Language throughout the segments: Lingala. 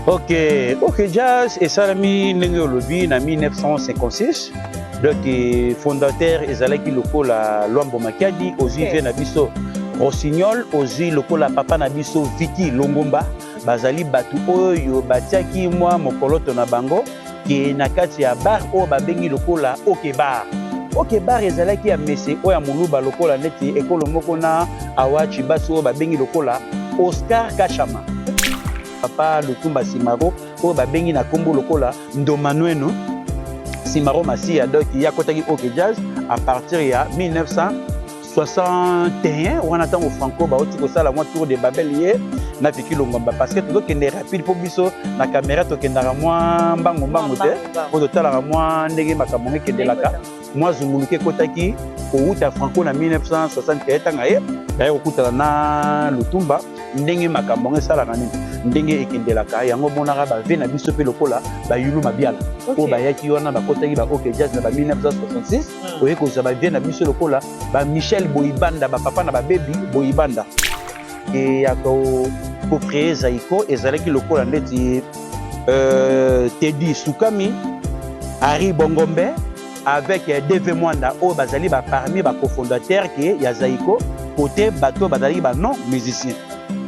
Ok, jazz et salami Nengolobi en 1956. Donc, fondateur ezalaki lokola Luambo Makiadi, ozi ve na biso Rossignol, ozi lokola papa na biso Viki Longomba, bazali batu oyo batiaki mwa mokoloto na bango ki na kati ya bar oyo babengi lokola Okebar. Okebar ezalaki ya mese oyo ya moluba lokola neti ekolo moko na awachi basi oyo babengi lokola Oscar Kachama. Papa Lutumba Simaro oyo babengi na kombo lokola Ndomanueno Simaro Masia, donc il y a côté OK Jazz à partir de 1961 on attend au Franco ba oti ko sala moi tour de Babel hier na fiki longomba parce que tout que est rapide pour biso na caméra to kendara moi mbango mbango te pour totala moi ndenge makambo kendelaka moi zumuluke kotaki au uta Franco na 1961 tanga ye ba okutala na Lutumba ndenge makambo sala na nini ndenge ekendelaka yango monaka ba ve na biso pe lokola ba yulu mabiala o ba yaki wana ba kotaki ba OK Jazz na ba 1966 oye ko za ba ve na biso lokola ba Michel Boyibanda ba papa na ba baby Boyibanda et ya ko créer Zaiko ezalaki lokola ndeti Teddy Soukami Harry Bongombe avec DV Mwanda o bazali ba parmi ba cofondateur qui ya Zaiko côté bateau bazali ba non musicien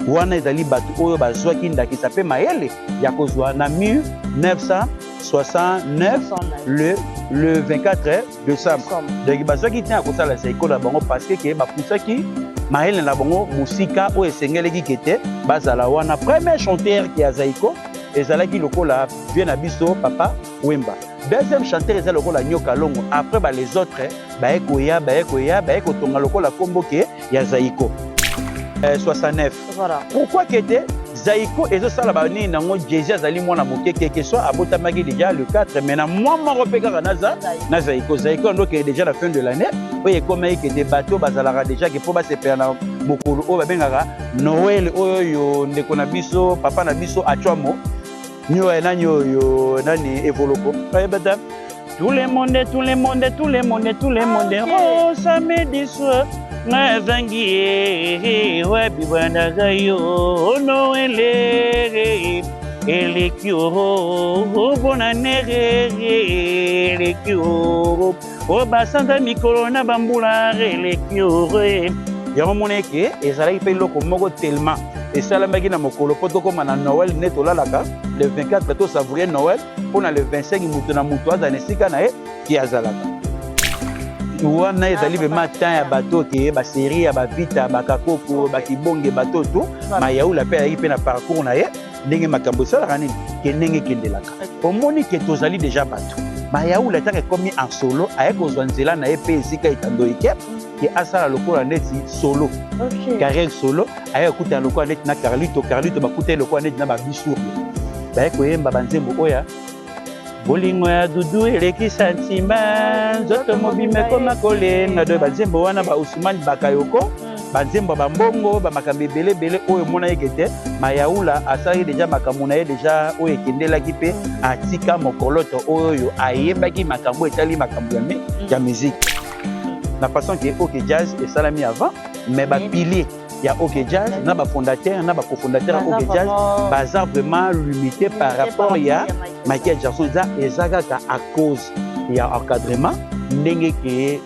wana ezali batu oyo bazwaki ndaki sape mayele ya kozwa na 1969 le 24 décembre donc bazwaki tina kosala Zaiko na bango parce que bapusaki mayele na bango musika oyo esengeleki kete bazala wana premier chanteur ki ya Zaiko ezalaki lokola vie na biso Papa Wemba. Deuxième chanteur ezali lokola Nyoka Longo. Après les autres baekoya baekotonga lokola kombo ke ya Zaiko. 69. Voilà. Pourquoi qu'était Zaiko et ça la bani nango Jay-Z azali mwana moke que soit abotamaki déjà le 4 mais na moi repeka na Zaiko donc déjà la fin de l'année oye comme que des bateaux bazalara déjà que pour ba se perdre na mokolo o ba bengaka Noël oyo ndeko na biso papa na biso achwamo nyo nani evoloko bata tout le monde oh samedi soir na vangi wabi bwana gayo no elekio bona nere elekio o basanta mikolo na bambula elekio ya moneke ezalaki pe loko moko tellement esalamaki na mokolo po tokoma na Noël ne tolalaka le 24 to savourer Noël mpona le 25 mutu na mutu aza na esika na ye ki azalaka wana ezali vraiment temps ya bato ke basérie ya bavita bakakoko bakibonge bato to mayaula mpe ayaki mpe na parcours na ye ndenge makambo esalaka nini ke ndenge ekendelaka omoni ke tozali déjà bato mayaula ntango ekomi en solo aye kozwa nzela na ye mpe esika etando eke ke asala lokola neti solo carrière solo aye ekutana lokola neti na Carlito bakutani lokola neti na babisuri baye koyemba banzembo oya bolingo ya dudu eleki santima nzoto mobime koma kolenga do banzembo wana ba Ousmane Bakayoko banzembo bambongo bamakambo ebele oyo mona yeke te mayaula asalaki deja makambo na ye deja oyo ekendelaki mpe atika mokoloto oyo ayembaki makambo etali makambo ya musique na façon que OK Jazz esalami avant mais bapilier ya OK Jazz na bafondateur na bacofondateur ya OK Jazz baza vraiment limité par rapport ya Michael Jackson ezakaka à cause ya encadrement ndenge ke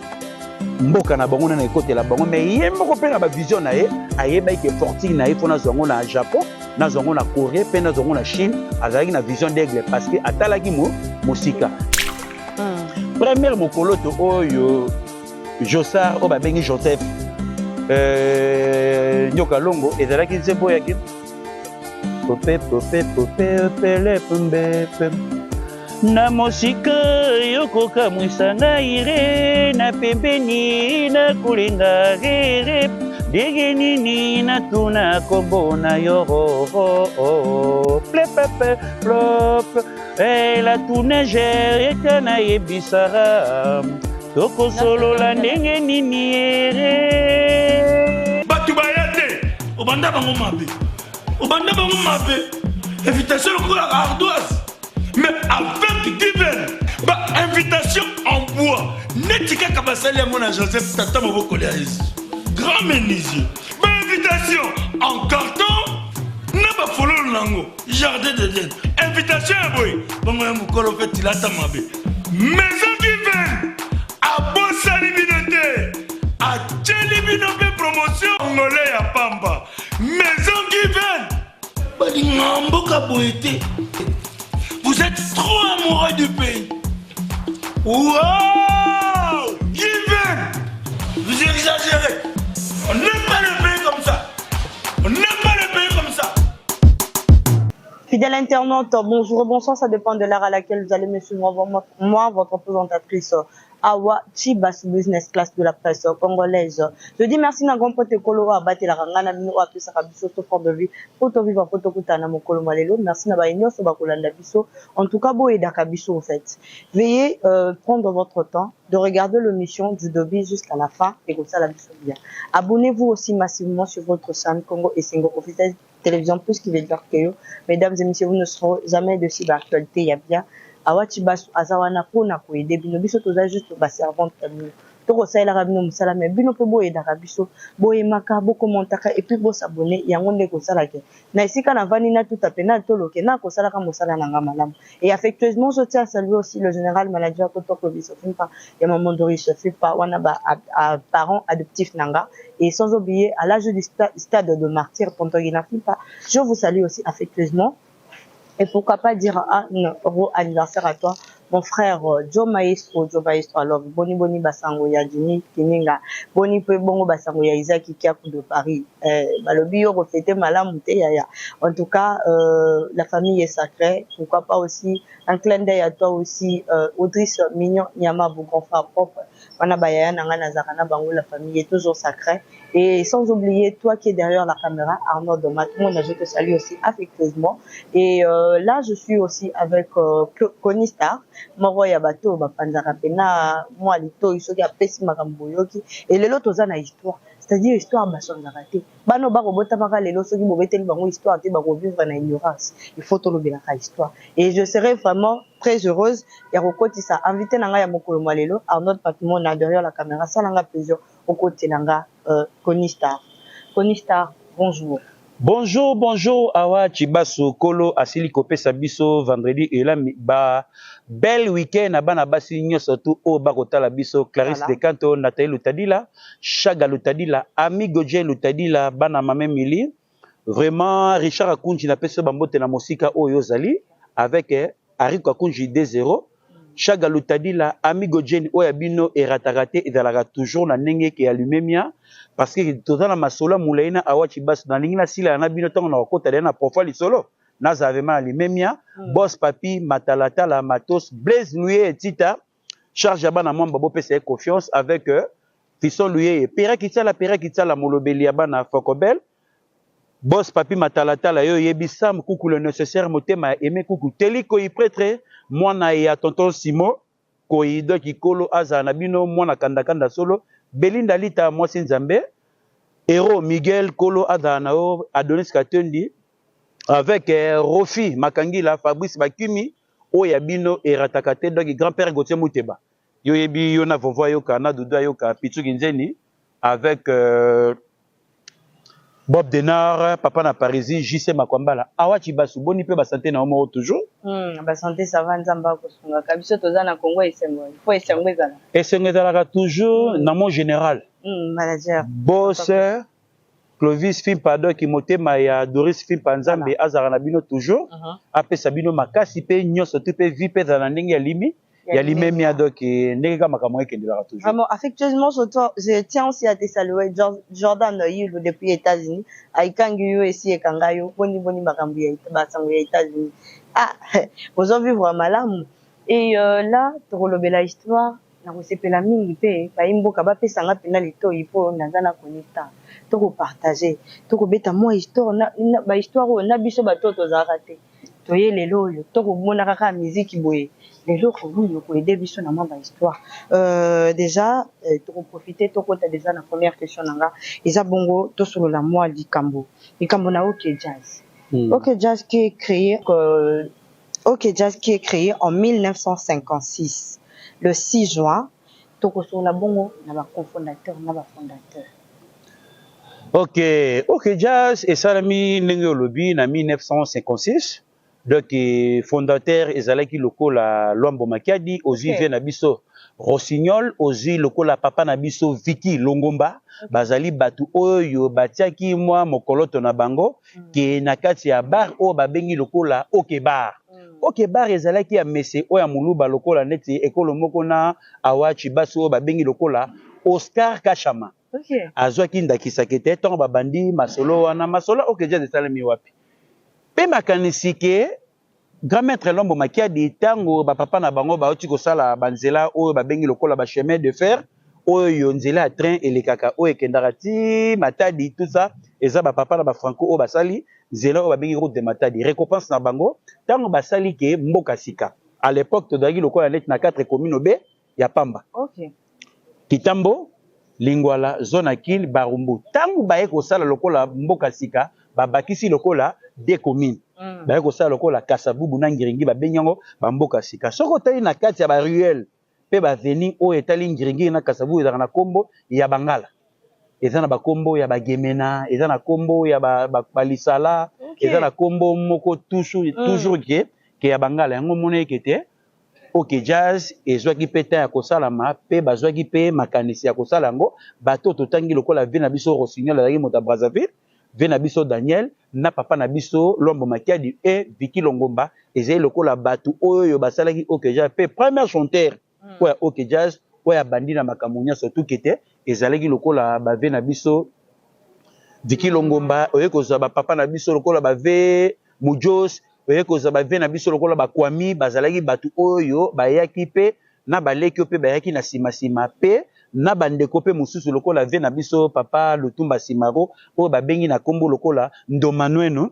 mboka na bango na ekotela bango mais ye moko mpe na bavision na ye ayebaki ke fortune na ye mpo nazwango na Japon nazwango na Corée mpe nazwango na Chine azalaki na vision d'aigle parce que atalaki mosika première mokoloto oyo Jossar oyo babengi Joseph Nyoka Longo ezalaki nzembo yaki na mosika yokokamwisa ngai re na pembeni na kolinga re ndenge nini natuna kombo na yo plepepe plop la tunege eka nayebisara tokosolola ndenge nini ere batu baya te obanda bango mabe invitation lokola ardoise mais avec divine invitation en bois neti kaka basali yango na Joseph tata moboko ya Yesu grand menuisier invitation en carton na bafololo nango bango jardin de Dieu invitation ya boy bango ya mokolo fait tilata mabe maison Given abosani bino te atieli bino mpe promotion ngole ya pamba maison Given balinga mboka boye te. Vous êtes trop amoureux du pays. Wow, Given, vous exagérez. On n'aime pas le pays comme ça. On n'aime pas le pays comme ça. Fidèle internaute, bonjour et bonsoir, ça dépend de l'heure à laquelle vous allez me suivre. Moi, votre présentatrice, Awa Chibas Business Class de la presse congolaise. Je dis merci à grand pote Kolo à battre la rangana mino à plus à biso fort de vie pour te vivre pour te kuta na mokolo malelo. Merci na ba inyo so bakolanda biso. En tout cas, boé dakabiso au fait. Veuillez prendre votre temps de regarder l'émission du début jusqu'à la fin et comme ça la biso bien. Abonnez-vous aussi massivement sur votre chaîne Congo et Singo officiel télévision plus qui veut dire que mesdames et messieurs vous ne serez jamais de si d'actualité il y a bien Awachi basu azawana pona ko ede bino biso toza juste ba servante tamino toko saila rabino musala me bino pe boye da biso boye maka boko montaka et puis bo s'abonner yango ndeko sala ke na isika na vani na tout apena toloke na ko sala ka musala na ngama malamu et affectueusement je tiens à saluer aussi le général manager Totoko Bisofimpa et maman Doris Fipa wana ba parents adoptifs nanga et sans oublier à l'âge du stade de martyr Pontogina Fipa je vous salue aussi affectueusement. Et pourquoi pas dire un heureux anniversaire à toi, mon frère Joe Maestro, alors Boni Basango ya Juni Kininga, Boni pe Bongo Basango ya Isaac Kiakou de Paris, Balobi yo reflété malam mouté yaya. En tout cas, la famille est sacrée, pourquoi pas aussi un clin d'œil à toi aussi, Audrice Mignon Nyama, vos grands frères propres, Wanabaya Nanga Nazarana Bango, la famille est toujours sacrée. Et sans oublier, toi qui es derrière la caméra, Arnaud Domat, je te salue aussi affectueusement. Et là, je suis aussi avec Connie Star, Moro Yabato, Panzara Pena, moi, Lito, Isoki, Apesi Makamboyoki, et les lots aux histoire. C'est-à-dire, histoire, Basson Narate. Bano Baro Botamara, les lots, Soki, Bobetel, Bango, histoire, Baro vivre dans l'ignorance. Il faut tout le bien la histoire. Et je serai vraiment très heureuse. Yaroko Tissa, invité Nanga Yamokolo Malelo, Arnaud Patimon, derrière la caméra, ça n'a plaisir. Au côté Nanga, Connie Star. Connie Star, bonjour. Bonjour, Awa Chibasu Kolo Asili Kopesa Biso vendredi et là ba bel week-end à bana basi surtout au Bakota la Biso Clarisse de Canto Nathalie Lutadila Chaga Lutadila Ami Godjen Lutadila bana mame Mili vraiment Richard Akunji na pesa bambote na musika oyo zali avec Ariko Akunji D0 Chaga Lutadila Ami Godjen oyabino et ratarate et dalaka toujours na nenge ki allumemia parce que toza na masola mulaina awachi bas na lingina sila na bino tongo na okota na profile solo na zavema alimemia boss papi matalata la matos Blaise Louis et Tita charge abana mwamba bo pesa confiance avec Fisson Louis pera kitala la molobeli abana Fokobel boss papi matalata la yo yebisam kuku le nécessaire motema aimé kuku teliko y prêtre mwana ya tonton Simo koido kikolo azana bino mwana kanda solo Belinda Lita Mwasi Nzambe Héros Miguel Kolo Adanao Adonis Katendi avec Rofi Makangila Fabrice Bakimi Oyabino et Ratakate donc grand-père Gauthier Mouteba yo yebi yo na vovo yo kana dudu yo ka Pichu Ginzeni avec Bob Denard papa na Parisi JC Makwambala awachi basu boni pe ba santé na omo toujours ba santé ça va nzamba ko sunga kabiso toza na Congo esengo il faut esengo ezala toujours na mon général manager boss Clovis Fimpado qui motema ya Doris Fimpanzambe azara na bino toujours apesa bino makasi pe nyoso te pe vie pe za na ndenge ya limi ya limemi donc ndenge kama kama ekendela toujours vraiment affectueusement je tiens aussi à te saluer Jordan Yulu depuis États-Unis aikangi yo esi ekangayo boni makambo ya basango ya États-Unis vous en vivre malamu et là tokolobela histoire na kosepela mingi pe baimboka bapesanga pena lito ipo nazana connecta toko partager toko beta moi histoire na ba histoire na biso batoto za raté toye lelo yo toko mona kaka musique boye lelo ko vous ko aider biso na mamba histoire déjà toko profiter toko ta déjà na première question nanga eza bongo to solo la moi likambo na OK Jazz OK Jazz qui est créé en 1956 le 6 juin, toko sur la bongo na ba cofondateur na ba fondateur. Ok, ok, jazz et salami ndenge lobby na 1956. Donc fondateur ezalaki lokola Luambo Makiadi, ozi Okay. na biso Rossignol, ozi lokola papa na biso Vicky Longomba, bazali batu oyo batiaki mwa mokoloto na bango ke na kati ya bar oyo babengi lokola OK bar. OK bar ezalaki ya mese oyo ya muluba lokola neti ekolo moko na awachi baso oyo babengi lokola Oscar Kachama. Okay. Azwaki ndakisaka te ntango babandi masolo wana masolo OK jazz esalemi wapi mpe makanisi ke grand maître Luambo Makiadi ntango bapapa na bango bauti kosala banzela oyo babengi lokola bachemin de fer oyo nzela ya train elekaka oyo ekendaka ti Matadi tout ça eza bapapa na bafranco oyo basali nzela oyo babengi route de Matadi récompense na bango ntango basali ke mboka sika à l'époque tozalaki lokola neti na 4 commune obe ya Pamba. Okay. Kitambo Lingwala, Zona Kil, Barumbu. Tangu baye kosala lokola mboka sika, babakisi lokola des communes. Baye kosala lokola Kasabubu na Ngiringi babenyango ba mboka sika. Soko tali na kati ya ba ruelle, pe ba veni o etali Ngiringi na Kasabubu ezana kombo ya Bangala. Ezana ba kombo ya Bagemena, ezana kombo ya Balisala, ezana kombo moko toujours ke ya Bangala. Yango mona ekete OK jazz ezwaki peta ya kosalama pe bazwaki pe makanisi ya kosalango bato totangi lokola ve na biso Rossignol azaki moto Brazzaville ve na biso Daniel na papa na biso Luambo Makiadi et Vicky Longomba ezali lokola bato oyo basalaki OK jazz pe premier chanteur oya OK jazz oya bandi na makambo nyonso surtout kete ezalaki lokola bave na biso Vicky Longomba oyo kozwa papa na biso lokola bave Mujos oye koza bave na biso lokola bakwami bazalaki batu oyo bayaki pe na baleki pe bayaki na sima pe na bandeko pe mususu lokola ve na biso papa Lutumba Simaro oyo babengi na kombo lokola Ndomanueno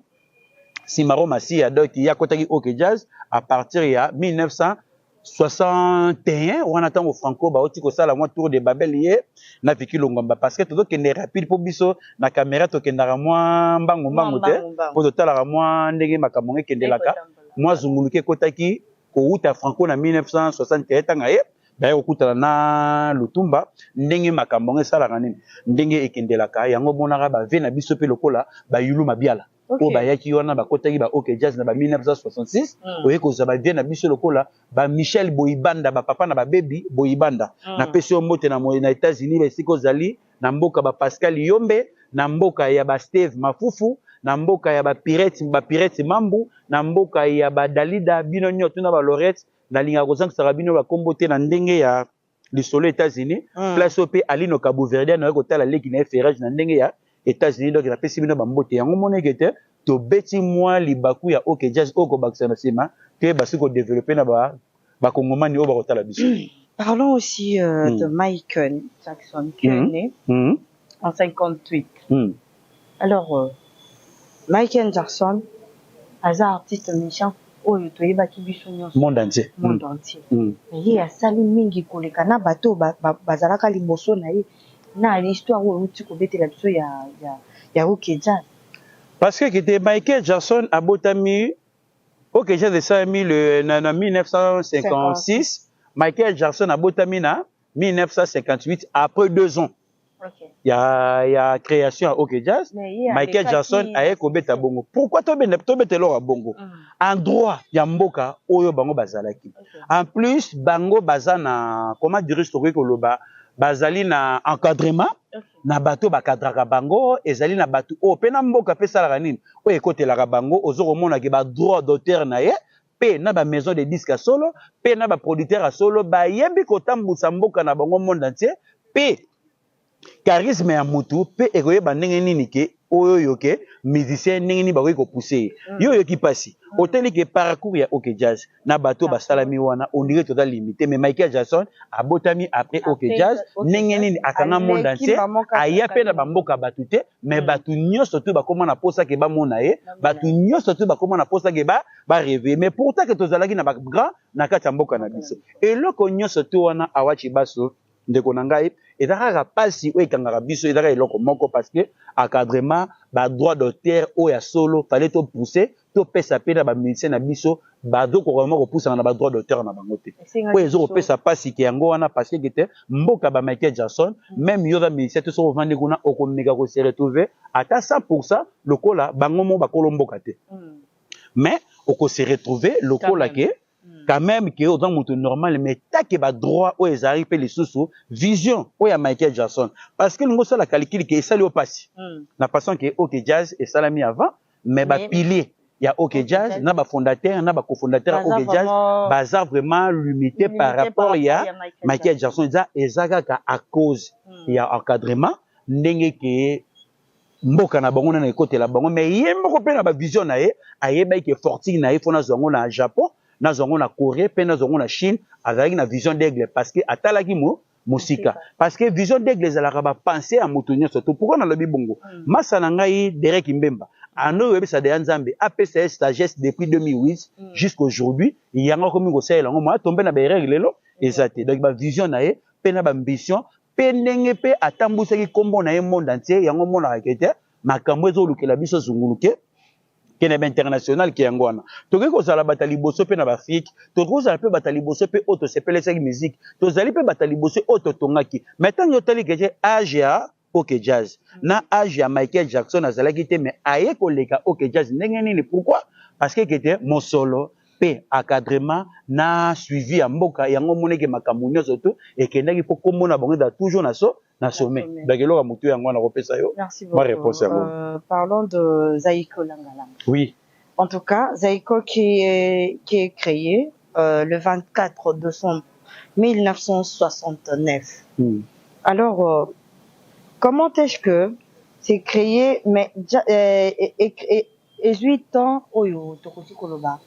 Simaro Masia donc ya kotaki OK jazz à partir ya 1961 wana tango franco baoti kosala mwa tour de Babel ye na Vicky Longomba parce que todo kende rapide po biso na caméra to kendara mwa mbango te po totala mwa ndenge makambo ngekendelaka mwa zunguluke kotaki ko uta franco na 1961 tanga ye baye kokutana na Lutumba ndenge makambo ngesalaka nini ndenge ekendelaka yango monaka bave na biso pe lokola bayulu mabiala o bayaki wana bakotaki ba OK jazz na ba 1966 oye kozwa ba vie na biso lokola ba Michel Boyibanda ba papa na ba baby Boyibanda na pesi mbote na États-Unis ba siko zali na mboka ba Pascal Yombe na mboka ya ba Steve Mafufu na mboka ya ba Pirate Mambu na mboka ya ba Dalida bino nyoto na ba Lorette na linga kozanga sarabino ba kombote na ndenge ya lisolo États-Unis place ope Alino Cabo Verde na kotala leki na ferrage na ndenge ya États-Unis donc la pesi bino ba mbote yango moneke to beti mwa libaku ya OK jazz oko bakisa na sima ke basiko développer na ba kongomani o ba kotala biso. Parlons aussi de Michael Jackson qui est né en 58. Alors Michael Jackson aza artiste méchant oyo toyebaki biso nyonso monde entier mais ye asali mingi koleka na bato bazalaka liboso na ye na l'histoire oyo uti kobetela biso ya OK jazz parce que était Michael Jackson a botami OK jazz de ça na 1956 Michael Jackson a botami na 1958 après 2 ans. Il y a création à OK Jazz. Michael Jackson a kobeta bongo. Pourquoi to betelo bongo? En droit ya mboka oyo bango bazalaki. En plus bango bazana comment dire historique koloba bazali na encadrement na bato bakadraka bango ezali na bato o pe na mboka pe sala nini o ekotelaka bango ozoko mona ke ba droit d'auteur na ye pe na ba maison de disques solo pe na ba producteur a solo ba yebi kotambusa mboka na bango monde entier pe charisme ya mutu pe ekoyeba ndenge nini ke oyo yoke musicien ndenge nini bakoki kopousser yo yoki pasi oteli ke parcours ya OK Jazz na bato basalami wana on dirait total limité mais Michael Jackson abotami après OK Jazz ndenge nini akanga monde entier aya pe na bamboka batu te mais batu nyonso to bakoma na posa ke bamona ye batu nyonso to bakoma na posa ke ba rêver mais pourtant que tozalaki na ba grand na kati ya mboka na biso eloko nyonso to wana awachi baso ndeko na ngai ezalaka pasi oyo ekangaka biso ezalaka eloko moko parce que encadrement droit d'auteur oyo ya solo fallait topousser topesa mpe na bamusicien na biso bazokoka moko kopusana na droit d'auteur na bango te oyo ezokopesa pasi ke yango wana parce que te mboka Michael Jackson même yo za musicien te soko ovandi kuna okomeka kose retrouver ata 100% lokola bango mo bakolo mboka te mais okose retrouver lokola ke quand même que autant moto normal mais tant que ba droit ou les arrive les sous vision ou ya Michael Jackson parce que nous ça la calcul que ça lui au passé la façon que OK Jazz et ça l'a mis avant mais ba pilier il y a OK Jazz na ba fondateur na ba cofondateur OK Jazz bazar vraiment limité par rapport il y a Michael Jackson ezaka à cause il y a encadrement ndenge que mboka na bango na côté la bango mais yembo pe na ba vision na ye ayeba que fortune na ye fona zongo na Japon na zongo na Corée pe na zongo na Chine avec na vision d'aigle parce que atalaki musika parce que vision d'aigle ezalaka ba penser à motonyo surtout pourquoi na lobi bongo masa na ngai Derek Mbemba ano webisa de Nzambe APCS sagesse depuis 2008 jusqu'aujourd'hui il y a encore mi ko sala ngo mo tomber na ba règle lelo ezate donc ba vision na ye pe na ba ambition pe ndenge pe atambusaki kombo na ye monde entier yango mona rakete makambo ezolukela biso zunguluke kene international ki yangwana toki ko sala batali boso pe na Afrique toki sala pe batali boso pe auto sepelesa ki musique tozali pe batali boso auto tongaki maintenant yo tali keje age ya OK Jazz na age ya Michael Jackson azalaki te mais aye koleka OK Jazz ndenge nini pourquoi parce que kete mon solo pe encadrement na suivi ya mboka yango moneke makambo nyonso to ekendaki po komona bango da toujours na sommet donc eloko mutu yango na kopesa yo ma réponse yango parlons de Zaïko Langalanga. Oui, En tout cas, Zaïko qui est créé le 24 décembre 1969. Alors, comment est-ce que c'est créé, mais 18 ans, Oyo, Tokosi Koloba,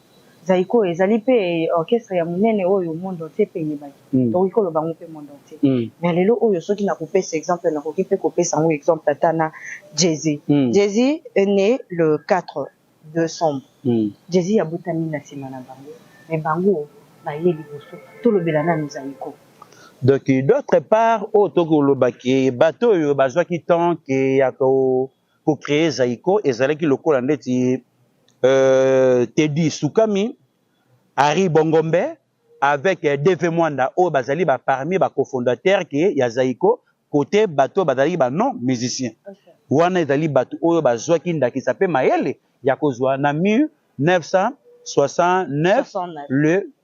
Zaïko et Zalipe, orchestre ya munene Oyo, monde entier, pays Nibaki, Tokosi Koloba, mon pays monde entier. Mais les lots Oyo, ceux qui n'a coupé, c'est exemple, n'a coupé, coupé, sans exemple, Tatana, Jay-Z. Jay-Z est né le 4 décembre. Jay-Z a boutami na simana bango. Mais bango, ba yeli boso, tout le belana nous Zaïko. Donc, d'autre part, au Togo Lobaki, bateau, yo, bazwa qui tant que ya ko créer Zaïko, et Zalaki le colandeti, Teddy Soukami, Harry Bongombe, avec Deve Mwanda, au Bazali, parmi les cofondateurs qui y a Zaïko, côté bateau, Bazali, non, musicien. Wana Zali bateau, au bazwa qui s'appelle Maëlle, Yakozwa, na 1969,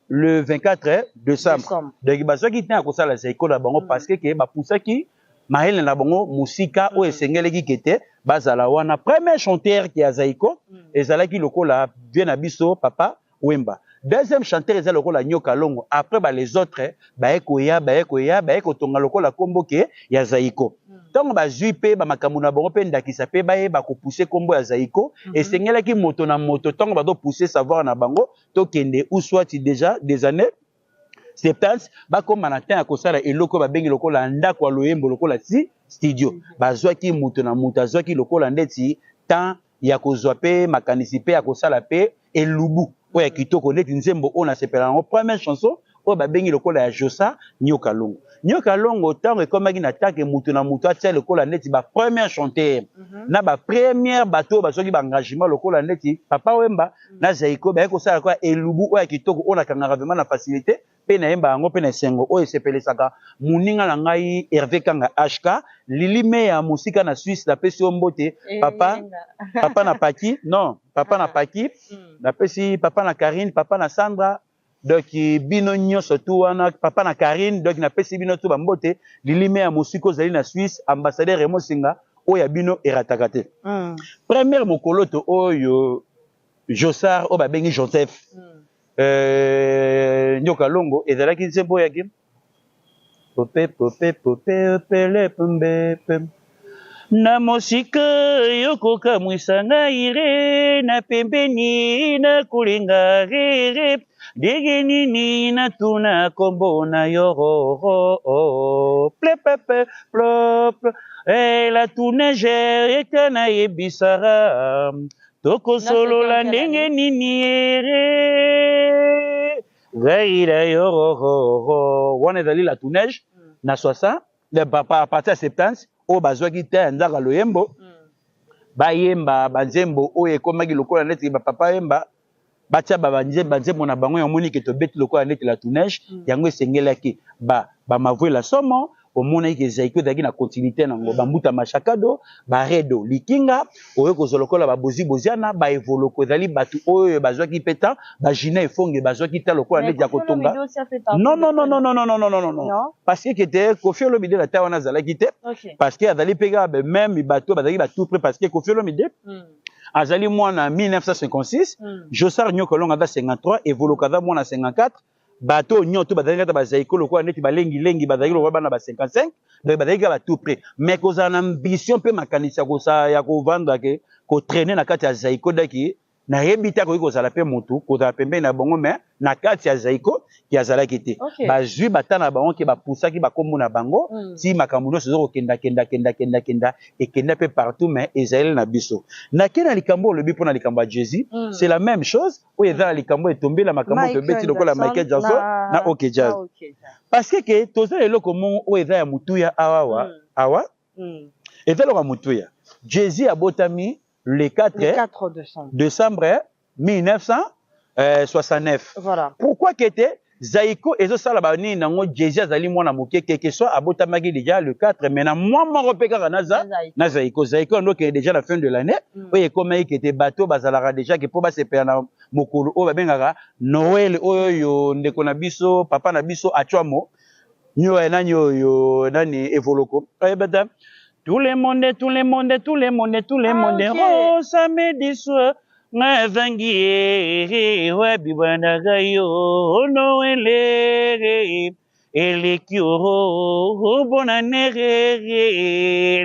le 24 décembre. Donc, bazwa qui tient à cause de la Zaïko, parce que, poussa qui, Maëlle na bango musika o esengeleki kete bazala wana premier chanteur qui a Zaïko ezalaki lokola bien abiso papa Wemba deuxième chanteur ezala lokola Nyoka Longo après les autres baekoya tonga lokola kombo ke ya Zaïko donc bazui pe ba makambo na bango pe ndakisa pe baye ba ko pousser kombo ya Zaïko esengelaki moto na moto tonga ba do pousser savoir na bango to kende ou soit déjà des années 70 bakoma na temps ya kosala eloko babengi lokola ndako ya loyembo lokola ti studio bazwaki mutu na mutu azwaki lokola ndeti temps ya kozwa pe makanisi pe ya kosala pe elubu oyo ya kitoko ndeti nzembo oyo nasepela yango première chanson oyo babengi lokola ya Josa Nyoka Longo ntango ekomaki na tanke mutu na mutu atia lokola ndeti ba première chanteur na ba première bateau bazwaki ba engagement lokola ndeti papa Wemba na Zaïko baye kosala kwa elubu oyo ya kitoko oyo nakangaka vraiment na facilité pe na yemba yango pe na sengo oyo sepelesaka muninga na ngai Hervé Kanga HK lilime ya musika na Suisse na pesi mbote papa na Paki na pesi papa na Karine papa na Sandra donc bino nyonso tu wana papa na Karine donc na pesi bino tu bambote lilime ya musiko zali na Suisse ambassadeur Remo Singa oyo bino erataka te première mokoloto oyo Jossard oyo babengi Joseph Nyoka Longo ezalaki nzembo yaki pope pele pembe na mosika yokoka mwisanga ire na pembeni na kulinga rere ndenge nini na tuna kombo na yoro plepepe plop la tunege etana yebisara tokosolola ndenge nini ere gaira yoro wana ezali la tunege na 69 à partir de 70 o bazwa ki te ndaka loyembo ba yemba banzembo o ekomaki lokola neti ba papa yemba batia ba banzembo na bango ya moni ke to beti lokola neti la tournage yango esengelaki ba mavwela somo omona ke zaiko daki na continuité nango bambuta machakado ba redo likinga oyo kozolokola ba bozi boziana ba evoloko zali batu oyo bazwa ki peta ba jina efonge bazwa ki ta lokola neti ya kotonga non parce que était Koffi Olomide la tawana zala ki te parce que azali pega même bato bazali ba tout près parce que Koffi Olomide azali mwana 1956 Josar Nyokolonga da 53 evoloko za mwana 54 bato nyoto bazali kata bazaiko lokola neti balengi bazali lokola bana ba 55 donc bazali ka ba tout près mais koza na ambition pe makanisa ko sa ya ko vendre ke ko traîner na kati ya zaiko daki na yebita ko kozala pe motu koza pembe na bongo mais na kati ya zaiko ki azala kite bazui batana bango ki ba poussaki ba kombo na bango si makambo no sezo kenda et kenda pe partout mais Israël na biso na kena likambo le bipo na likambo Jésus c'est la même chose o eza likambo etombé la makambo to beti lokola Michael Jackson na OK Jazz parce que toza eloko mon o eza ya mutuya awa eza lo mutuya Jésus abotami le 4 décembre 1969. Voilà. Pourquoi qu'était Zaiko et ça la bani nango Jésus azali mwana moke quelque soit abotamaki déjà le 4 mais na moi mon repeka kanaza na Zaiko donc déjà la fin de l'année oye comme il était bateau bazalara déjà que po ba se na mokolo o babengaka Noël oyo ndeko na biso papa na biso achwamo nyo nani yo nani evoloko bata tout le monde, oh, samedi soir, na zangi, wabibana gayo, Noël, et oh, bonne année,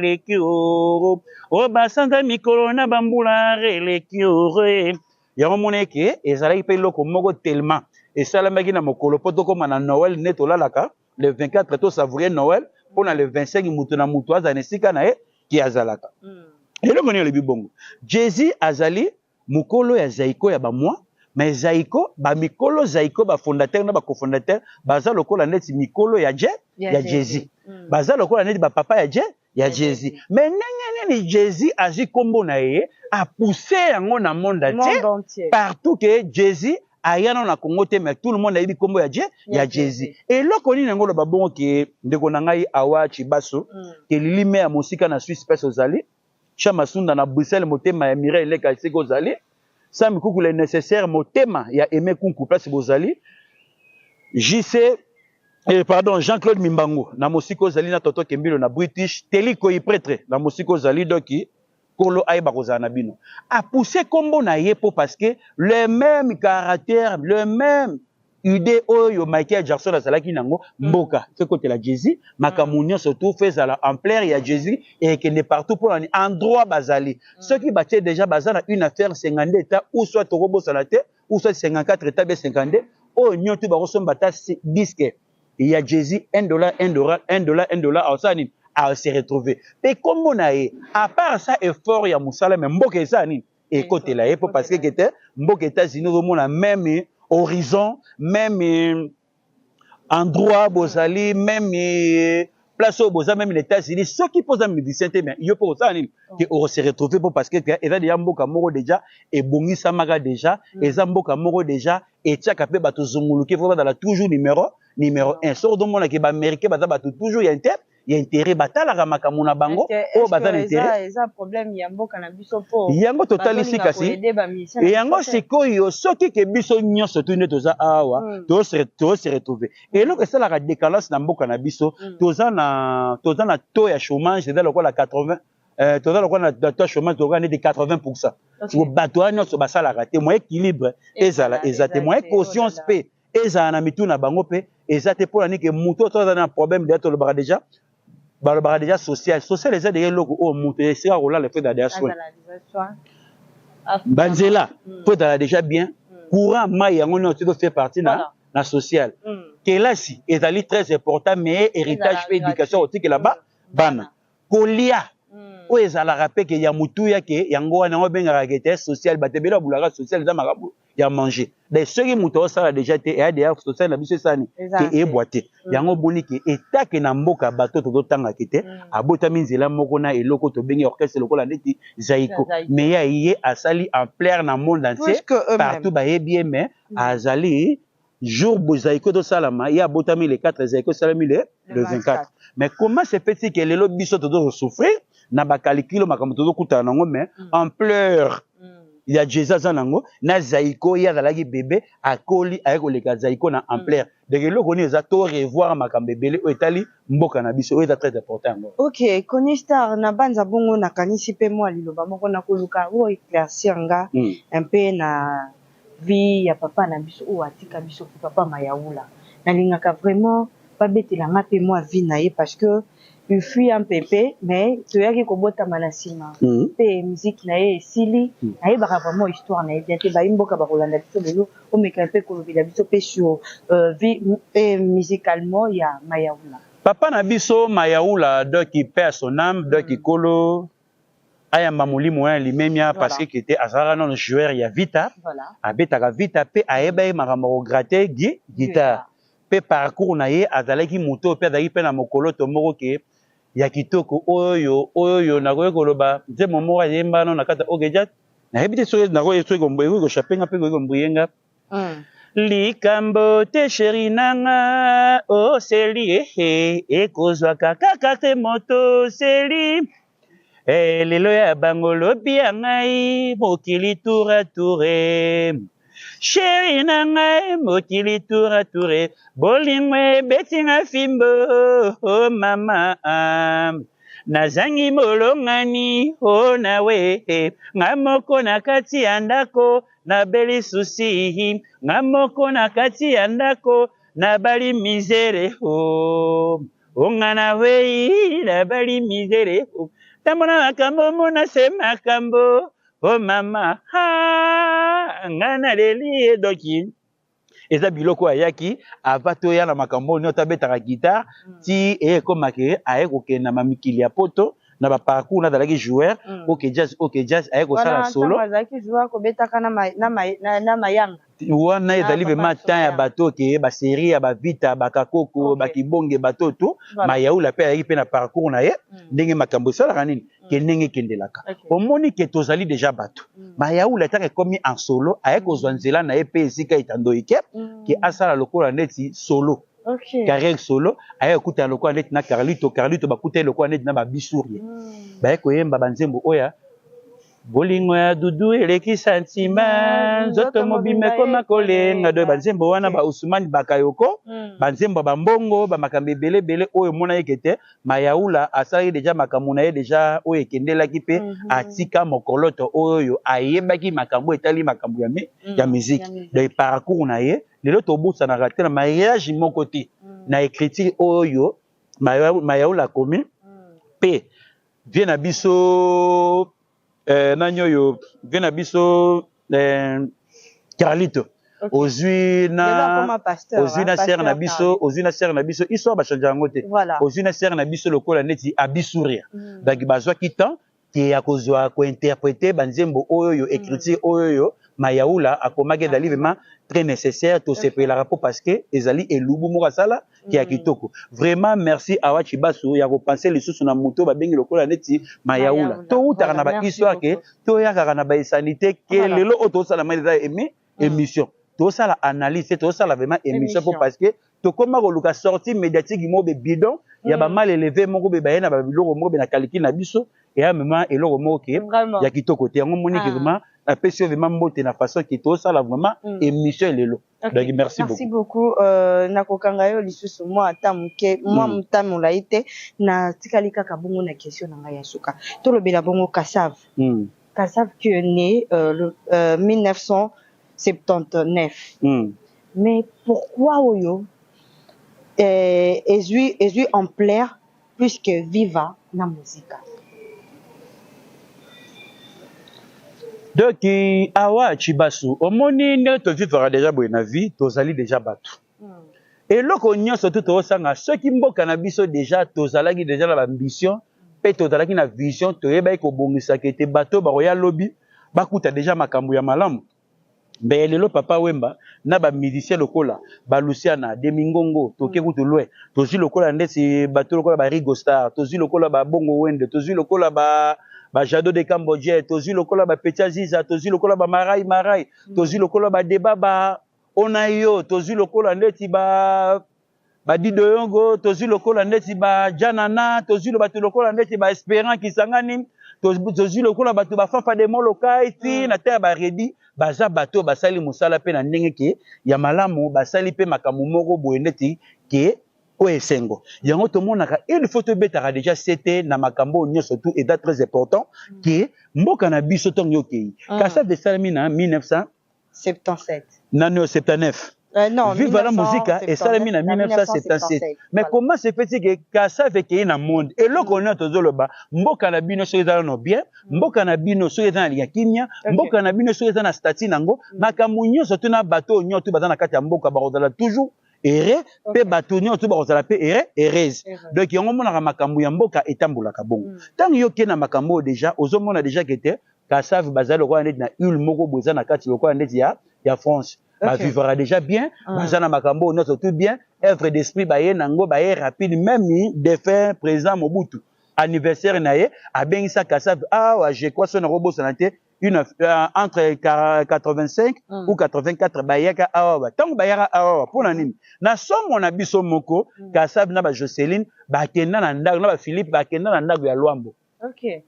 les oh, basanda mikolo na bambula, les yango moneke, et ça là, loko moko tellement, et ça là, magina mokolo, poto comme na Noël, neto lalaka, le 24, to savourer Noël, pour le 25 mutuna mutoise anesika na ki azalaka eloko ni le bibongo Jésus azali mukolo ya Zaiko ya ba moi mais Zaiko ba mikolo Zaiko ba fondateur na ba cofondateur baza lokola neti mikolo ya Jésus baza lokola neti ba papa ya Jésus mais nani Jésus azi kombo na ye a pousser yango na monde entier partout que Jésus ayana na Congo te mais tout le monde a eu kombo ya Jésus et loko ni ngolo babongo ke ndeko na ngai awa Chibaso ke lilime ya musika na Suisse pesa ozali chama sunda na Bruxelles motema ya Mireille Leka seko ozali ça mikuku le nécessaire motema ya Aimé Kunku place bozali pardon Jean-Claude Mimbango na musika ozali na Toto Kembilo na British Teliko y prêtre na musika ozali doki Kolo Aïba Rosanabino a poussé combo na yepo parce que le même caractère, le même idée oyo Michael Jackson azalaki nango mboka ce côté la Jésus makamunyo surtout fait à la ampleur ya Jésus et que ne partout pour un endroit bazali ceux qui battaient déjà bazana une affaire 50 états ou soit Torobo Salate ou soit 54 états b 50 oh nyoto ba resomba disque il y a Jésus $1 ausani à se retrouver. Et comme on a à part ça, effort, il y a Moussala, mais Mboke Zani, et côté là, parce que c'était Mboke États-Unis, on a même horizon, même endroit, Bozali, même place au Boza, même les États-Unis, ceux qui posent un médecin, mais il y a pas ça, qui on se retrouver parce que il y a Mboka Moro déjà, et Bongi Samaga déjà, et Zamboka Moro déjà, et Tchakapé Bato Zunguluke, il faut dans la toujours numéro 1. Sort de mon équipe américaine, toujours il y a intérêt batala ramaka mona bango o batala intérêt eza problème yambo kana biso po yango total ici kasi et yango sikoyo soki ke biso nyonso tu ne toza awa to se retrouver et donc ça la décalance na mboka na biso toza na taux ya chômage c'est dans la 80 toza lokola na taux chômage toza ne de 80% o bato nyonso basala raté mo équilibre ezala ezate mo conscience pe ezala na mitu na bango pe ezate pour ani ke muto toza na problème de to le bara déjà social les aides loko o monter c'est là le fait d'aller soin banzela peut d'aller déjà bien courant mai yango no tu dois faire partie na social kelasi ezali très important mais héritage et éducation aussi que là-bas bana kolia o ezala rappel que ya mutu ya ke yango na ngo benga rakete social batebela bulaka social za makabu ya manger des ceux qui muto ça déjà été et d'ailleurs social na biso sani ke e boité yango boni ke etake na mboka bato to tanga kete abota minzela moko na eloko to bengi orchestre lokola ndeti Zaiko mais ya yé asali en plein na monde entier partout ba bien mais azali jour Zaiko do salama ya botami le 4 Zaiko salami le 24 mais comment c'est petit que les lots biso to souffrir na ba calculo makambo to kuta nango mais en pleurs il y a Jesus nango na Zaiko ya zalaki bébé akoli ayeko leka Zaiko na en pleurs de lo koni za to revoir makambo bébé o etali mboka na biso o est très important. OK, Koni Star na banza bongo na kanisi pe moi liloba moko na koluka o éclaircir nga un peu na vie ya papa na biso o atika biso papa Mayaula na lingaka vraiment pas betela nga pe moi vie na ye parce que il fuit un pépé mais tu as qui kobota manasima pe musique na ye sili na ye baka vraiment histoire na ye bien te ba imboka ba kolanda biso lelo o meka pe kolobela biso pe sur vie musicalement ya Mayaula papa na biso Mayaula donc il perd son âme donc il kolo aya mamuli moyen limemia parce que était azara non joueur ya vita abetaka vita pe ayeba e makambo gratter guitare pe parcours na ye azalaki moto pe azalaki pe na mokolo to moko ke ya kitoko oyo na ko koloba nze momo ayemba no na kata ogeja na hebite so na ko yeso gombo ko chapenga pe ko mbuyenga likambo te chéri nanga o seli e kozwa kaka te moto seli lelo ya bangolo bia ngai mokili toura toure chéri na ngai mokili toura toure bolingwe betinga fimbo o mama nazangi molongani o nawe nga moko na kati ya ndako na beli susi nga moko na kati ya ndako na bali misere o nga nawe na bali misere o tamona makambo mona se makambo oh mama ngana leli doki eza biloko ayaki avato ya na makambo nyota betaka guitare ti ekomake ayekokenda mamikili ya poto na ba parcours na dalaki joueur OK jazz ayekosala solo azalaki joueur kobetaka na mayanga wana ezali vraiment temps ya bato ke ba série ya ba vita bakakoko bakibonge bato to Mayaula pe ayaki pe na parcours na ye ndenge makambo salaka nini ke ndenge kendelaka omoni ke tozali déjà bato Mayaula taka komi en solo ayekozwa nzela na ye pe esika itandoike ke asala lokola neti solo carrière solo ayekuta lokola neti na Carlito bakuta lokola neti na ba Bisurie bayekoyemba banzembo oya bolingo ya dudu eleki santima nzoto mobime koma kolenga do banzembo wana ba Ousmane Bakayoko banzembo bambongo ba makambo ebele oyo mona yekete Mayaula asali deja makambo na ye deja oyo ekendelaki pe atika mokoloto oyo ayebaki makambo etali makambo ya musique de parcours na ye lelo tobusa na raté na mariage moko te na écriture oyo Mayaula komi pe vie na biso nanyoyo vena biso Carlito ozwi na serre na biso histoire ba changer yango te ozwi na serre na biso lokola neti abisuria donc bazwaki temps ke ya kozwa ko interpréter banzembo oyo écriture oyo Mayaula akomaki ezali vraiment très nécessaire to sepela rapport parce que ezali elubu moko asala ki ya kitoko vraiment merci Awa Chibasu ya kopenser lisusu na moto babengi lokola neti Mayaula to utaka na ba histoire ke to yakaka na ba sanité ke lelo oto sala maiza émission to sala analyse to sala vraiment émission pour parce que to koma ko luka sortie médiatique mo be bidon ya ba mal élevé moko be bayena ba biloko moko be na calcul na biso et en même eloko moko ke ya kitoko te yango moni vraiment na pesio vraiment mbote na façon ki to sala vraiment émission lelo donc merci beaucoup na kokanga yo lisusu moi atamuke moi mutamu laite na tikali kaka bongo na question na ngai ya suka to lobela bongo Kassav qui est né le 1979 mais pourquoi oyo est en plaire plus que viva na musique. Donc Awa Chibasu omoni ne to vivre déjà boye na vie tozali déjà bato et loko nyonso to tosanga ceux qui mboka na biso déjà tozalaki déjà na ambition pe tozalaki na vision toyeba ko bongisa ke te bato ba roya lobby bakuta déjà makambo ya malamu Mais lelo papa Wemba na ba musicien lokola ba Luciana Demingongo toke kutu loin tozi lokola ndesi bato lokola ba Rigo Star tozi lokola ba Bongo Wende tozi lokola ba Jado de Cambodge tozi lokola ba Pecha Ziza tozi lokola ba Marai tozi lokola ba Deba ba Onayo tozi lokola ndeti ba Dido Yongo tozi lokola ndeti ba Janana tozi lokola ndeti ba Espérant Kisangani tozi lokola bato ba Fafa de Molokai ti na terre ba Redi baza bato basali musala pe na ndenge ke ya malamu basali pe makamu moko boendeti ke o esengo yango to monaka il faut te betara déjà c'était na makambo nyonso tout et très important ke mboka na biso tong yokei kasa de salami na 1977 na 79 non, vive la musique et ça en 1977. Mais comment se fait-il que Kassa avec un monde et là qu'on a toujours le bas, mboka na bino so ezala no bien, mboka na bino so ezala ya kimia, mboka na bino so ezala na stati nango, makamunyo so tuna bato nyo tu bazana kati ya mboka ba toujours ere pe bato nyo tu ba pe ere ereze. Donc yango mona makambu ya mboka etambula ka bongo. Tant yo ke na makambo déjà ozomona déjà que te Kassa bazalo ko na ul moko boza na kati loko ndeti ya France. Bah, vivra déjà bien, bazana makambo notre tout bien, œuvre d'esprit baye nango baye rapide même de faire présent Mobutu anniversaire naye a ben ça Kassa je crois son robot santé une entre 85 ou 84 bayaka tant bayaka pour nani na somo na biso moko Kassa na ba Jocelyne ba kenda na ndago na ba Philippe ba kenda na ndago ya Luambo. OK.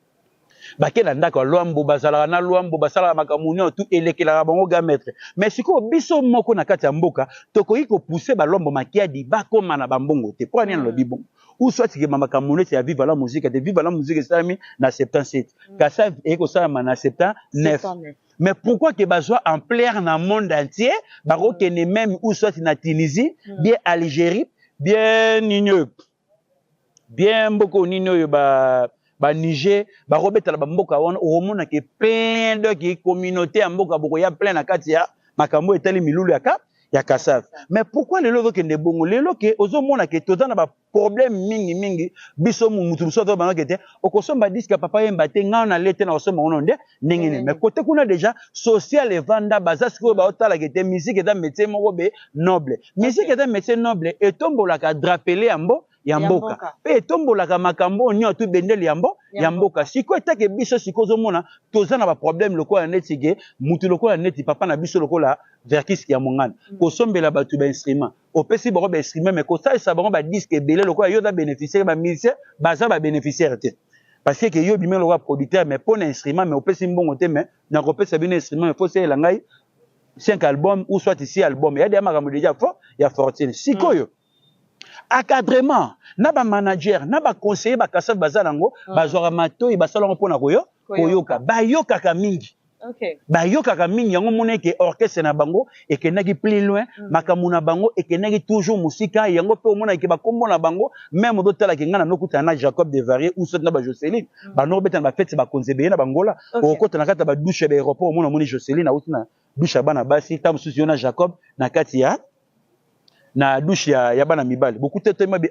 Bakela ndako Luambo bazala na Luambo basala makamunyo tout elekela bango ga maître mais siko biso moko na kati ya mboka tokoyi ko pousser ba Luambo makiadi bakoma na bambongo te pour rien le bibon ou soit que makamunyo ya vive la musique sami na 77 Kassa eko sala na 79 mais pourquoi que bazwa en plaire na monde entier bako kene même ou soit na Tunisie bien Algérie bien Nino bien beaucoup Nino ba Niger ba robeta la mboka wana omona ke plein de ki communauté ya mboka boko ya plein na kati ya makambo etali milulu ya Kassa mais pourquoi le lovo ke ne bongo le loke ozomona ke tozana ba problème mingi biso mutu so to bango kete okosomba disque papa yemba te nga na lete na osomba ononde ndenge mais côté kuna déjà social et vanda bazasi ko ba otala kete musique est un métier moko be noble musique est un métier noble et tombola ka drapeler ambo Yamboka. Pe tombola ka makambo nyo tu bendeli Yamboka. Siko etake biso siko zomona tozana ba problème loko ya neti ke mutu loko ya neti papa na biso loko la verkis ya mongana. Ko sombela batu ba instrument. Opesi bako ba instrument mais ko sa sa bako ba disque belé loko ya yoda bénéficiaire ba musicien baza ba bénéficiaire te. Parce que yo bimé loko producteur mais pour instrument mais opesi mbongo te mais na ko pesa bino instrument il faut se la ngai 5 albums ou soit 6 albums. Ya des makambo déjà fort ya fortune. Siko yo encadrement na ba manager na ba conseiller ba Kassa bazalango bazwaka matoi basalongo pona koyoka bayoka ka mingi bayoka ka mingi yango moneke orchestre na bango ekendaki plus loin makamuna bango ekendaki toujours musika yango pe omona ke ba kombo na bango même dotala ke ngana nokuta na Jacob de Varier ou soit na ba Jocelyne ba no beta na fête ba konzebe na bangola okota na kata ba douche ba aéroport omona moni Jocelyne na utina douche bana basi tam susi na Jacob na kati ya na douche ya bana mibali beaucoup de temps be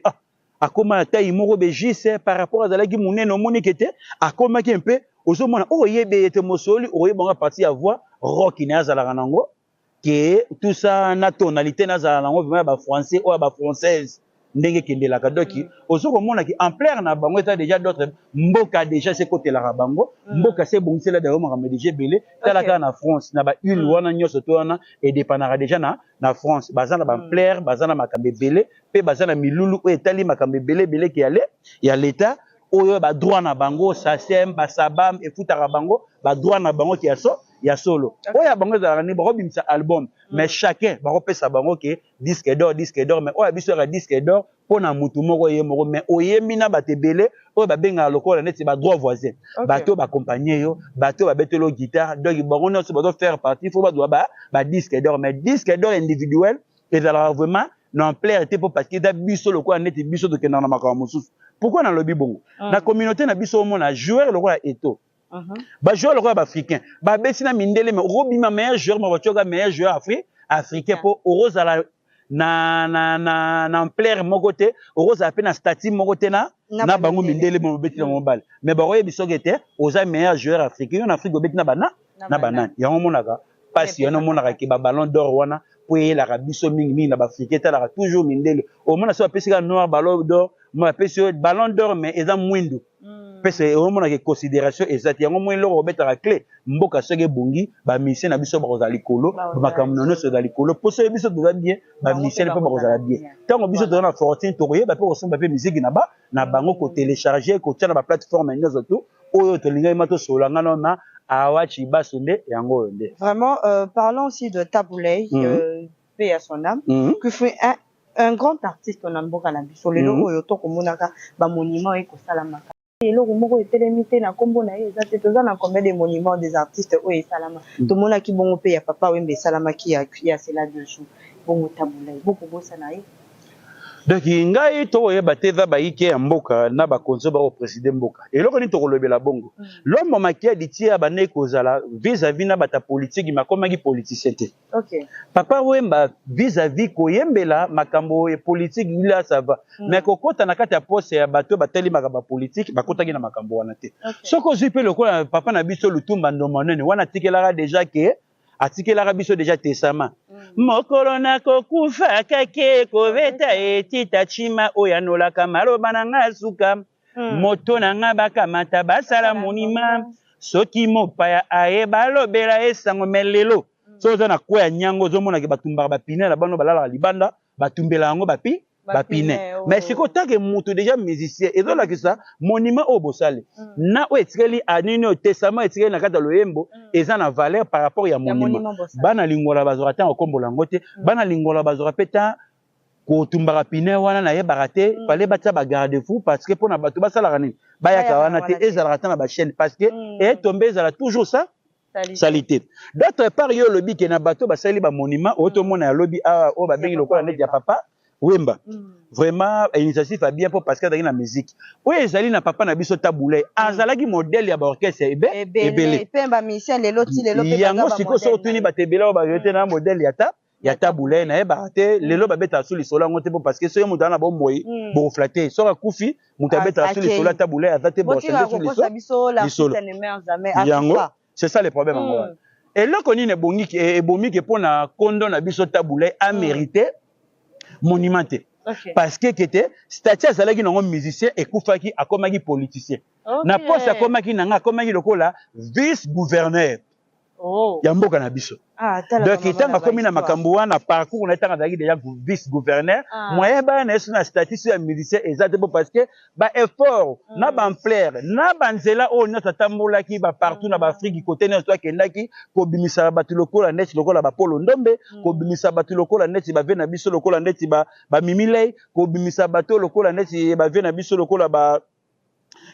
akoma taille moko be jise par rapport à zalaki munene omoni kete akoma ki un peu ozomona oyebe ete mosoli oyebanga partie à voix rock ina azala nango que tout ça na tonalité na azala nango vraiment ba français ou ba française ndenge kendelaka doki ozokomona ki en plaire na bango eta déjà d'autres mboka déjà c'est côté la bango mboka c'est bon c'est là d'ailleurs ma médije belé talaka na France na ba une wana nyoso to wana et dépendra déjà na France bazana ba plaire bazana makambe belé pe bazana milulu o etali makambe belé ki allait ya l'état oyo ba droit na bango SACEM ba sabam et futaka bango ba droit na bango ki ya solo oya bango za ni ba robimisa album mais chacun ba repesa bango ke disque d'or mais oya biso ka disque d'or pona mutu moko ye moko mais oyembi na bate belé oyo ba benga lokola neti ba droit voisin bato ba accompagner yo bato ba betelo guitare donc bango no se ba faire partie faut ba disque d'or mais disque d'or individuel et alors vraiment non plaire était pour parce que da biso lokola neti biso to kena na makambo mususu pourquoi na lobi bongo na communauté na biso mona joueur lokola eto ba joueur lokola ba africain ba besina mindele mais robima meilleur joueur ma voiture meilleur joueur africain pour orozala na plaire moko te orozala pe na statut moko te na bango mindele mo betina mo bal mais ba roye biso gete oza meilleur joueur africain en Afrique obeti na banani yango monaka passe yana mona ki ba ballon d'or wana po la biso mingi na ba africain la toujours mindele au moins so pesi ka noir ballon d'or mo pesi ballon d'or mais eza mwindu pesi au moins na considération exacte yango mo lo robeta la clé mboka soge bungi ba mission na biso ba kozali kolo ba makamno no so dali kolo po so biso doza bien ba mission pe ba kozala bien tango biso doza na fortune to koyeba pe kosomba pe musique na bango ko télécharger ko tia na ba plateforme nyozo to oyo to linga mato solanga na Awa Chiba Sunde yango nde. Vraiment, parlons aussi de Taboulay, paix à son âme, qui fut un grand artiste en Amboka na biso. Le logo yoto komonaka ba monument et kosalamaka. Le logo moko etelemité na kombo na ye ezate toza na combien de monuments des artistes o esalama. To mona ki bongo pe ya papa wembe salama ki ya cela deux jours. Bongo Taboulay, beaucoup bossa na ye. Donc ngai to yeba teza ba yike ya mboka na ba konzo ba président mboka eloko ni to kolobela bongo l'homme makia ditia ba ne kozala vis-à-vis na bata politique makoma ki politicien te. OK. Papa wemba vis-à-vis koyembela makambo e politique ila ça va mais kokota na kati ya poste ya bato bateli makamba politique bakota ki na makambo wana te. Soko zipe lokola papa na biso lutumba ndomonene wana tikelaka déjà que atikelaka biso déjà tesama mokolo na kokufa kake kobeta etita chima oyanolaka maloba na nga suka moto na nga bakamata basala monima soki mopaya ayeba alobela esango melelo soza na kwa nyango ozomona ke batumbaka bapine na bano balala libanda batumbela yango bapine mais siko take mutu déjà musicien ezolakisa monument o bosale na o etikeli anini o tesama etikeli na kata loyembo eza na valeur par rapport ya monument bana lingola bazora ta okombola ngote bana lingola bazora peta ko tumbaka pine wana na yebaka te fallait batia ba garde fou parce que pona bato basala nini bayaka wana te ezala ta na ba chaîne parce que et tomber ezala toujours ça salité d'autre part yo lobi ke na bato basali ba monument auto mona ya lobi o ba bengi lokola net ya papa Wemba. Vraiment, initiative a bien pour parce qu'il y a la musique. Oui, ezali na papa na biso Taboulay. Azalaki modèle ya ba orchestre ebele. Pemba mission les lotis les lotis. Yango siko sortu ni batebela ba yote na modèle ya Taboulay na eba te lelo ba beta suli sola ngote parce que soyo mutana bo moyi bo flatter. Sora kufi mutabeta suli sola Taboulay azate bo suli Yango, c'est ça le problème en et là qu'on est bongi et bomi que pour na kondo na biso Taboulay a mérité monumenté. Parce que était statut azalaki nango musicien et kufaki akomaki politicien. Na poste akomaki nanga akomaki lokola vice gouverneur. Ya mboka na biso. Donc itanga komi na makambo wana parcours na itanga azalaki déjà vice gouverneur. Moyen ba na na statut ya musicien exactement parce que ba effort na ba ampleur na ba nzela o na tatambola ki ba partout na ba Afrique côté na toi kendaki ko bimisa batu lokola net lokola ba Polo Ndombe ko bimisa batu lokola net ba ve na biso lokola net ba mimilei ko bimisa batu lokola net ba ve na biso lokola ba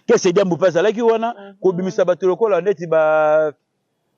kese dia mbupa zalaki wana ko bimisa batu lokola net ba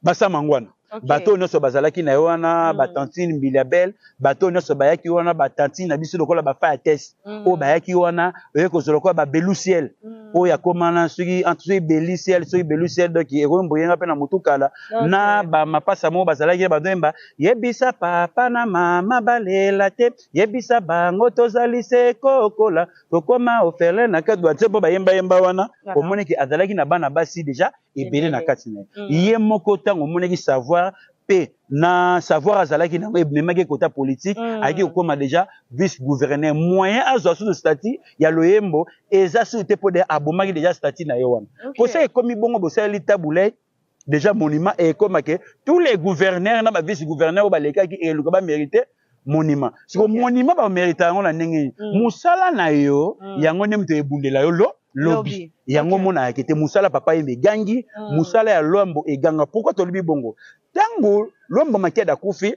Basamangwana. Bato nyonso bazalaki na wana batantine Mbiliabel, bato nyonso bayaki wana batantine na biso lokola ba fa test. O bayaki wana oyeko zolokola ba Beluciel. O ya komana soki entre Beluciel, soki Beluciel donc erombo yenga pe na mutukala na ba mapasa mo bazalaki ba demba yebisa papa na mama balela te yebisa bango tozali se kokola kokoma ofele na kadwa te bo bayemba yemba wana omoni ki azalaki na bana basi déjà ebele na kati na ye moko tango omoni ki savoir pe na savoir azalaki na memaki kota politique aki okoma déjà vice gouverneur moyen azwa sous statut ya loyembo eza sous te pour de abomaki déjà statut na yo wana ko se komi bongo bosali Taboulay déjà monument et comme que tous les gouverneurs na ba vice gouverneur ba lekaki et le ba mérité monument siko monument ba mérité ngo na ndenge musala na yo yango ne mto ebundela yo lobby yango mona akete musala papa yembe gangi musala ya lombo eganga pourquoi to libi bongo tango lombo makeda kufi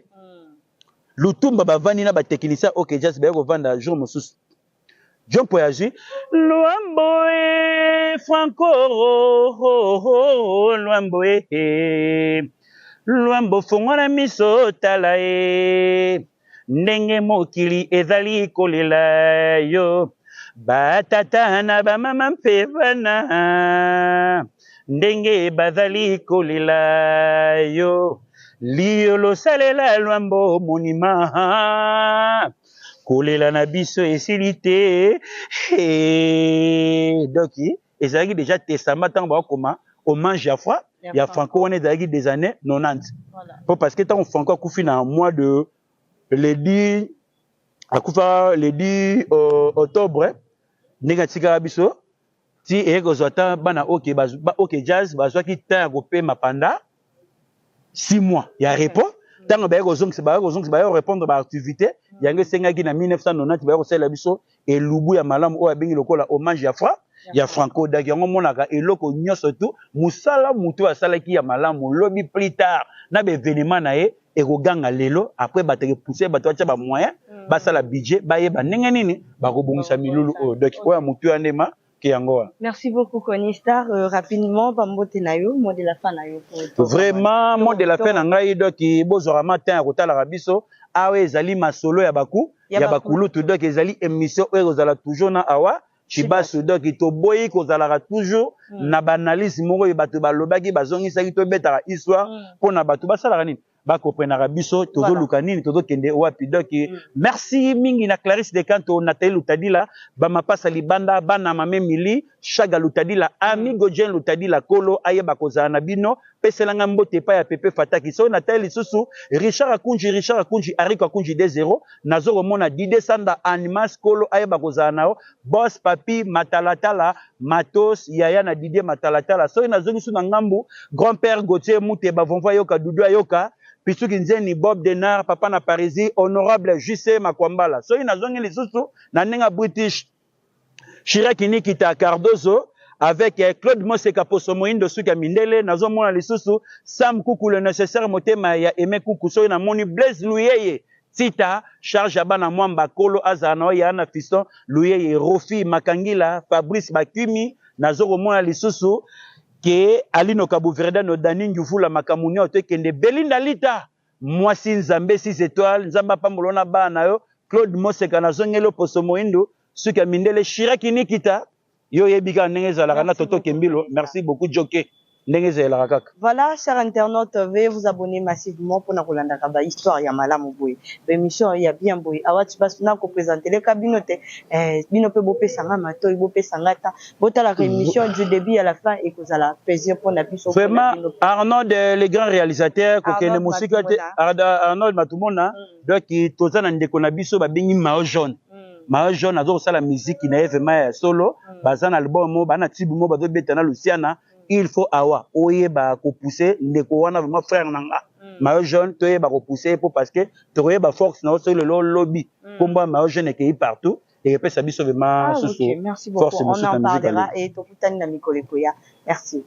lutumba bavani na ba technicien OK just ba ko vanda jour mosusu John Poyagi lombo e franco lombo e lombo fongona miso tala e ndenge mokili ezali kolela yo batata na bamama mpe bana ndenge bazali kolela yo liolo salela lwambo monima kolela na biso esili te donc ezalaki déjà testament ntango bakoma hommage ya foi il y a Franco on est des années 90. Voilà. Parce que tant Franco a couffé dans mois de le 10 octobre négatika biso ti e kozota bana OK jazz bazwa ki temps ko pema pendant 6 mois. Il y a répond tant ba kozongisa ba répondre ba activité yango sengaki na 1990 ba kosela biso et lubu ya malamu o abengi lokola hommage ya Franco daki yango monaka eloko nyonso tu musala mutu asalaki ya malamu lobi plus tard na be événement na ye et koganga lelo après bateke pousser bato acha ba moyen basala budget bayeba ndenge nini bakobongisa milulu o donc oya mutu ya ndema ki yango. Merci beaucoup Conny Star. Rapidement bambote na yo mot de la fin na yo. Vraiment mot de la fin na ngai donc bozora matin akotala rabiso awe ezali masolo ya baku ya bakulutu donc ezali émission oyo kozala toujours na awa Chibasu donc to boyi kozala toujours na banalise moko bato balobaki bazongisa ki to betara histoire pona bato basala nini bakoprenaka biso tozoluka nini tozokende wapi donc merci mingi na Clarisse de Kanto Nathalie Lutadila bamapasa libanda bana mame mili Chaga Lutadila amigo Jean Lutadila kolo ayeba kozala na bino peselanga mbote pa ya Pepe Fataki so Nathalie susu Richard Akunji Ariko Akunji 2-0 nazoko mona Dide Sanda Animas kolo ayeba kozala nao boss papi Matalatala Matos Yaya na Dide Matalatala so nazongi su na ngambu grand-père Gauthier Muteba vonva yoka Dudu Ayoka Pisuki Nzeni Bob Denard papa na Parisi honorable JC Makwambala so inazongi lisusu na nenga British Chiraki Nikita Cardozo avec Claude Moseka Poso Moindo Suka Mindele nazo mona lisusu Sam Kuku le nécessaire motema ya Aimé Kuku so na moni Blaise Luyeye Tita charge abana mwamba kolo azana ya na fiston Luyeye Rofi Makangila Fabrice Bakumi nazo mona lisusu que Alino Kabouverda no Dani Njufula Makamuni otekende Belinda Lita Mwasi Nzambe 6 étoiles Nzamba Pambolona bana yo Claude Moseka na zongelo Poso Moindo Suka Mindele Chiraki Nikita yo yebika ndenge ezalaka na Toto Kembilo merci beaucoup Joké ndenge ezalaka kaka. Voilà chers internautes veuillez vous abonner massivement pour na kolanda ka ba histoire ya malamu boy émission ya bien boy awati basuna ko présenter le cabinote bino pe bopé sanga mato bopé sangata botala ka émission du début à la fin et kozala plaisir pour na biso vraiment Arnold le grand réalisateur ko kene musique Arnold Matumona donc tozana ndeko na biso ba bengi Mao Jaune Mao Jaune azo sala musique na vraiment solo bazana album mo bana tibu mo bazo betana Luciana il faut awa oyeba ko pousser ndeko wana vraiment frère nanga Mao Jaune toyeba ko pousser pour parce que toyeba force na so le lobby combat Mao Jaune est partout et peut ça biso vraiment merci beaucoup on en parlera et to kutani na mikolo koya merci.